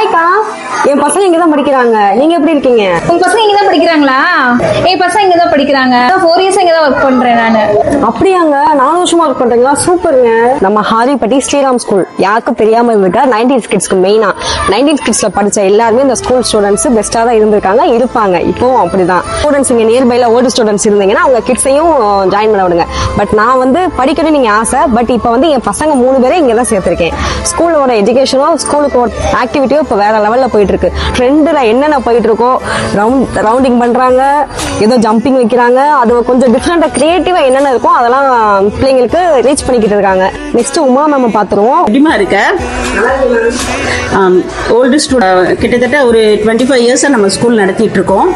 ஹாய்க்கா, என் பசங்க இங்கதான் படிக்கிறாங்க. நீங்க எப்படி இருக்கீங்க? உங்க பசங்க இங்கதான் படிக்கிறாங்களா? என் பசங்க இங்கதான் படிக்கிறாங்க. 4 இயர்ஸ் இங்கதான் ஒர்க் பண்றேன் நானு. அப்படியாங்க? 4 வருஷமா ஒர்க் பண்றீங்களா? சூப்பருங்க. நம்ம ஹாரிப்பட்டி ஸ்ரீராம் ஸ்கூல் யாருக்கும் தெரியாம இருந்திருக்கா? 90s கிட்ஸ்க்கு மெயினா 90s கிட்ஸ்ல படிச்ச எல்லாருமே இந்த ஸ்கூல் ஸ்டூடெண்ட்ஸ் பெஸ்டா தான் இருந்திருக்காங்க, இருப்பாங்க. இப்பவும் அப்படிதான். ஸ்டூடெண்ட்ஸ் இங்க நியர்பைல ஓல்டு ஸ்டூடெண்ட்ஸ் இருந்தீங்கன்னா அவங்க கிட்ஸையும் ஜாயின் பண்ண விடுங்க. பட் நான் படிக்கணும் நீங்க ஆசை. பட் இப்ப என் பசங்க 3 பேரை இங்க தான் சேர்த்திருக்கேன். ஸ்கூலோட எஜுகேஷனோ ஸ்கூலுக்கு ஆக்டிவிட்டியோ இப்ப வேற லெவல்ல போயிட்டு இருக்கு. ட்ரெண்ட்ல என்னென்ன போயிட்டு இருக்கோ, ரவுண்டிங் பண்றாங்க, ஏதோ ஜம்பிங் வைக்கிறாங்க, அது கொஞ்சம் டிஃப்ரெண்டா கிரியேட்டிவா என்னென்ன இருக்கோ அதெல்லாம் பிள்ளைங்களுக்கு ரீச் பண்ணிக்கிட்டு இருக்காங்க. நெக்ஸ்ட் உமா மேம் பாத்துருவோம். எப்படிமா இருக்க? ஓல்டு ஸ்டூடெண்ட் கிட்டத்தட்ட ஒரு 25 இயர்ஸா நம்ம ஸ்கூல் நடத்திட்டு இருக்கோம்.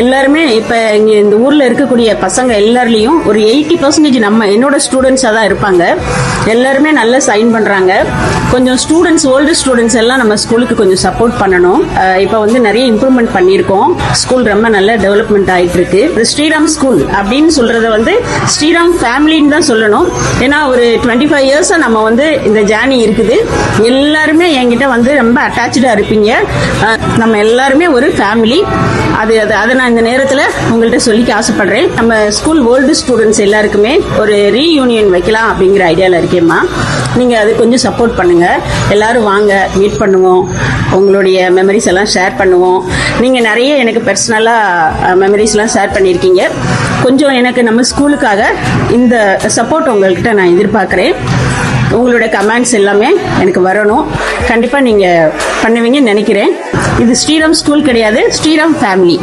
எல்லாருமே இப்ப இங்க இந்த ஊர்ல இருக்கக்கூடிய பசங்க எல்லாருலயும் ஒரு 80% என்னோட ஸ்டூடெண்ட்ஸா தான் இருப்பாங்க. எல்லாருமே நல்லா சைன் பண்றாங்க. கொஞ்சம் ஸ்டூடெண்ட்ஸ் ஓல்டு ஸ்டூடெண்ட்ஸ் எல்லாம் நம்ம ஸ்கூலுக்கு கொஞ்சம் சப்போர்ட் பண்ணணும். இப்ப நிறைய இம்ப்ரூவ்மெண்ட் பண்ணியிருக்கோம். ஸ்கூல் ரொம்ப நல்ல டெவலப்மெண்ட் ஆயிட்டு இருக்கு. ஸ்ரீராம் ஸ்கூல் அப்படின்னு சொல்றத ஸ்ரீராம் ஃபேமிலின்னு தான் சொல்லணும். ஏன்னா ஒரு 25 இயர்ஸா நம்ம இந்த ஜேர்னி இருக்குது. எல்லாருமே என்கிட்ட ரொம்ப அட்டாச்சா இருப்பீங்க. நம்ம எல்லாருமே ஒரு ஃபேமிலி. அதை நான் இந்த நேரத்தில் உங்கள்கிட்ட சொல்லிக்க ஆசைப்படுறேன். நம்ம ஸ்கூல் ஓல்டு ஸ்டூடெண்ட்ஸ் எல்லாருக்குமே ஒரு ரீயூனியன் வைக்கலாம் அப்படிங்கிற ஐடியாவில் இருக்கேம்மா. நீங்கள் அது கொஞ்சம் சப்போர்ட் பண்ணுங்க. எல்லாரும் வாங்க, மீட் பண்ணுவோம், உங்களுடைய மெமரிஸ் எல்லாம் ஷேர் பண்ணுவோம். நீங்கள் நிறைய எனக்கு பர்சனலாக மெமரிஸ்லாம் ஷேர் பண்ணியிருக்கீங்க. கொஞ்சம் எனக்கு நம்ம ஸ்கூலுக்காக இந்த சப்போர்ட் உங்கள்கிட்ட நான் எதிர்பார்க்குறேன். உங்களோட கமெண்ட்ஸ் எல்லாமே எனக்கு வரணும். கண்டிப்பாக நீங்கள் பண்ணுவீங்கன்னு நினைக்கிறேன். இது ஸ்ரீராம் ஸ்கூல் கிடையாது, ஸ்ரீராம் ஃபேமிலி.